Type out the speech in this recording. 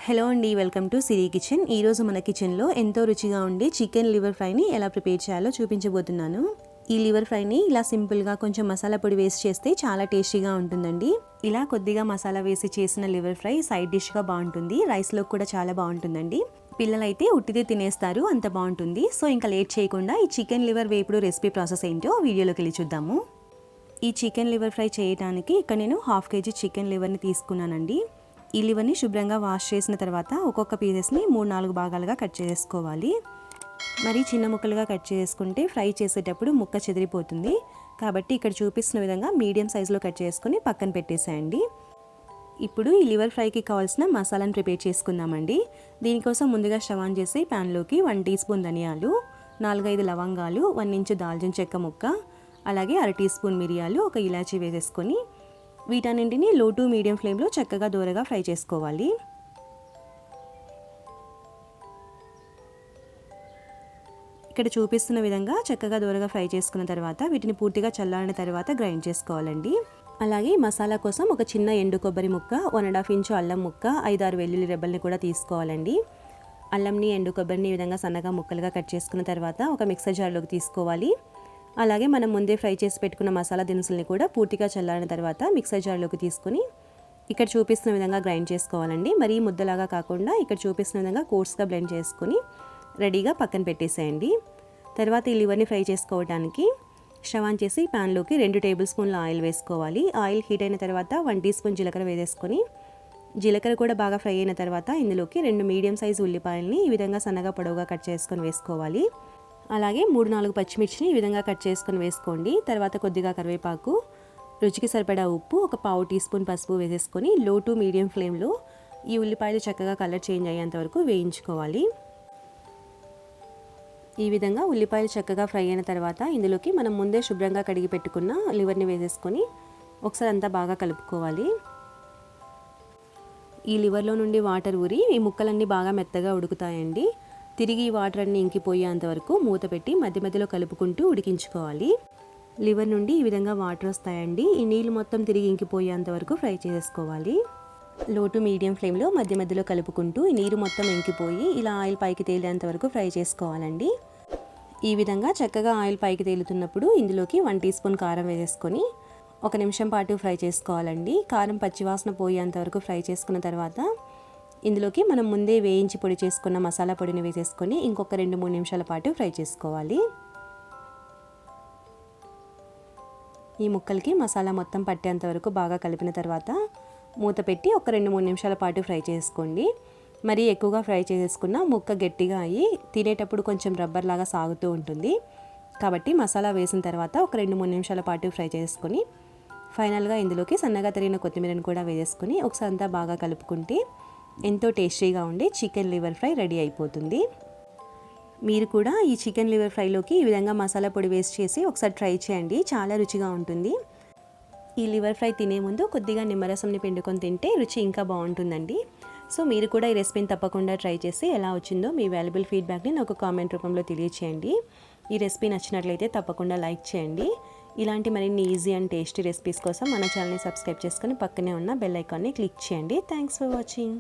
Hello అండి, welcome to Siri kitchen. ఈరోజు మన కిచెన్లో ఎంతో రుచిగా ఉండే చికెన్ లివర్ ఫ్రైని ఎలా ప్రిపేర్ చేయాలో చూపించబోతున్నాను. ఈ లివర్ ఫ్రైని ఇలా సింపుల్గా కొంచెం మసాలా పొడి వేసి చేస్తే చాలా టేస్టీగా ఉంటుందండి. ఇలా కొద్దిగా మసాలా వేసి చేసిన లివర్ ఫ్రై సైడ్ డిష్గా బాగుంటుంది, రైస్లో కూడా చాలా బాగుంటుందండి. పిల్లలైతే ఉట్టిదే తినేస్తారు, అంత బాగుంటుంది. సో ఇంకా లేట్ చేయకుండా ఈ చికెన్ లివర్ వేపుడు రెసిపీ ప్రాసెస్ ఏంటో వీడియోలోకి వెళ్ళి చూద్దాము. ఈ చికెన్ లివర్ ఫ్రై చేయడానికి ఇక్కడ నేను 1/2 kg చికెన్ లివర్ని తీసుకున్నానండి. ఈ లివర్ని శుభ్రంగా వాష్ చేసిన తర్వాత ఒక్కొక్క పీసెస్ని 3-4 భాగాలుగా కట్ చేసుకోవాలి. మరి చిన్న ముక్కలుగా కట్ చేసుకుంటే ఫ్రై చేసేటప్పుడు ముక్క చెదిరిపోతుంది. కాబట్టి ఇక్కడ చూపిస్తున్న విధంగా మీడియం సైజులో కట్ చేసుకుని పక్కన పెట్టేసేయండి. ఇప్పుడు ఈ లివర్ ఫ్రైకి కావాల్సిన మసాలాను ప్రిపేర్ చేసుకుందామండి. దీనికోసం ముందుగా స్టవ్ ఆన్ చేసి ప్యాన్లోకి 1 టీ స్పూన్ ధనియాలు, 4-5 లవంగాలు, 1 ఇంచు దాల్చిన చెక్క ముక్క, అలాగే 1/2 టీ స్పూన్ మిరియాలు, 1 ఇలాచీ వేసేసుకొని వీటన్నింటినీ లో టు మీడియం ఫ్లేమ్లో చక్కగా దూరగా ఫ్రై చేసుకోవాలి. ఇక్కడ చూపిస్తున్న విధంగా చక్కగా దూరగా ఫ్రై చేసుకున్న తర్వాత వీటిని పూర్తిగా చల్లారిన తర్వాత గ్రైండ్ చేసుకోవాలండి. అలాగే మసాలా కోసం ఒక చిన్న ఎండు కొబ్బరి ముక్క, 1.5 ఇంచు అల్లం ముక్క, 5-6 వెల్లుల్లి రెబ్బల్ని కూడా తీసుకోవాలండి. అల్లంని ఎండు కొబ్బరిని ఈ విధంగా సన్నగా ముక్కలుగా కట్ చేసుకున్న తర్వాత ఒక మిక్సర్ జార్లోకి తీసుకోవాలి. అలాగే మనం ముందే ఫ్రై చేసి పెట్టుకున్న మసాలా దినుసుల్ని కూడా పూర్తిగా చల్లారిన తర్వాత మిక్సర్ జార్లోకి తీసుకొని ఇక్కడ చూపిస్తున్న విధంగా గ్రైండ్ చేసుకోవాలండి. మరీ ముద్దలాగా కాకుండా ఇక్కడ చూపిస్తున్న విధంగా కోర్స్గా బ్లెండ్ చేసుకొని రెడీగా పక్కన పెట్టేసేయండి. తర్వాత ఈ లివర్ని ఫ్రై చేసుకోవడానికి స్టవ్ ఆన్ చేసి ప్యాన్లోకి 2 టేబుల్ స్పూన్ల ఆయిల్ వేసుకోవాలి. ఆయిల్ హీట్ అయిన తర్వాత 1 టీ స్పూన్ జీలకర్ర వేసేసుకొని జీలకర్ర కూడా బాగా ఫ్రై అయిన తర్వాత ఇందులోకి 2 మీడియం సైజు ఉల్లిపాయలని ఈ విధంగా సన్నగా పొడవుగా కట్ చేసుకొని వేసుకోవాలి. అలాగే 3-4 పచ్చిమిర్చిని ఈ విధంగా కట్ చేసుకొని వేసుకోండి. తర్వాత కొద్దిగా కరివేపాకు, రుచికి సరిపడా ఉప్పు, ఒక 1/4 టీ స్పూన్ పసుపు వేసేసుకొని లో టు మీడియం ఫ్లేమ్లో ఈ ఉల్లిపాయలు చక్కగా కలర్ చేంజ్ అయ్యేంత వరకు వేయించుకోవాలి. ఈ విధంగా ఉల్లిపాయలు చక్కగా ఫ్రై అయిన తర్వాత ఇందులోకి మనం ముందే శుభ్రంగా కడిగి పెట్టుకున్న లివర్ని వేసేసుకొని ఒకసారి అంతా బాగా కలుపుకోవాలి. ఈ లివర్లో నుండి వాటర్ ఊరి ఈ ముక్కలన్నీ బాగా మెత్తగా ఉడుకుతాయండి. తిరిగి ఈ వాటర్ అన్ని ఇంకిపోయేంత వరకు మూత పెట్టి మధ్య మధ్యలో కలుపుకుంటూ ఉడికించుకోవాలి. లివర్ నుండి ఈ విధంగా వాటర్ వస్తాయండి. ఈ నీళ్ళు మొత్తం తిరిగి ఇంకిపోయేంత వరకు ఫ్రై చేసుకోవాలి. లో టు మీడియం ఫ్లేమ్లో మధ్య మధ్యలో కలుపుకుంటూ ఈ నీరు మొత్తం ఇంకిపోయి ఇలా ఆయిల్ పైకి తేలేంత వరకు ఫ్రై చేసుకోవాలండి. ఈ విధంగా చక్కగా ఆయిల్ పైకి తేలుతున్నప్పుడు ఇందులోకి 1 టీ స్పూన్ కారం వేసేసుకొని 1 నిమిషం పాటు ఫ్రై చేసుకోవాలండి. కారం పచ్చివాసన పోయేంత వరకు ఫ్రై చేసుకున్న తర్వాత ఇందులోకి మనం ముందే వేయించి పొడి చేసుకున్న మసాలా పొడిని వేసేసుకొని ఇంకొక 2-3 నిమిషాల పాటు ఫ్రై చేసుకోవాలి. ఈ ముక్కలకి మసాలా మొత్తం పట్టేంత వరకు బాగా కలిపిన తర్వాత మూత పెట్టి ఒక 2-3 నిమిషాల పాటు ఫ్రై చేసుకోండి. మరీ ఎక్కువగా ఫ్రై చేసుకున్న ముక్క గట్టిగా అయ్యి తినేటప్పుడు కొంచెం రబ్బర్ లాగా సాగుతూ ఉంటుంది. కాబట్టి మసాలా వేసిన తర్వాత ఒక 2-3 నిమిషాల పాటు ఫ్రై చేసుకొని ఫైనల్గా ఇందులోకి సన్నగా తరిగిన కొత్తిమీరను కూడా వేసేసుకొని ఒకసారి అంతా బాగా కలుపుకుంటే ఎంతో టేస్టీగా ఉండే చికెన్ లివర్ ఫ్రై రెడీ అయిపోతుంది. మీరు కూడా ఈ చికెన్ లివర్ ఫ్రైలోకి ఈ విధంగా మసాలా పొడి వేస్ట్ చేసి ఒకసారి ట్రై చేయండి, చాలా రుచిగా ఉంటుంది. ఈ లివర్ ఫ్రై తినే ముందు కొద్దిగా నిమ్మరసంని పిండుకొని తింటే రుచి ఇంకా బాగుంటుందండి. సో మీరు కూడా ఈ రెసిపీని తప్పకుండా ట్రై చేసి ఎలా వచ్చిందో మీ వాల్యుబుల్ ఫీడ్బ్యాక్ని నాకు కామెంట్ రూపంలో తెలియచేయండి. ఈ రెసిపీ నచ్చినట్లయితే తప్పకుండా లైక్ చేయండి. ఇలాంటి మరిన్ని ఈజీ అండ్ టేస్టీ రెసిపీస్ కోసం మన ఛానల్ని సబ్స్క్రైబ్ చేసుకొని పక్కనే ఉన్న బెల్ ఐకాన్ని క్లిక్ చేయండి. Thanks for watching.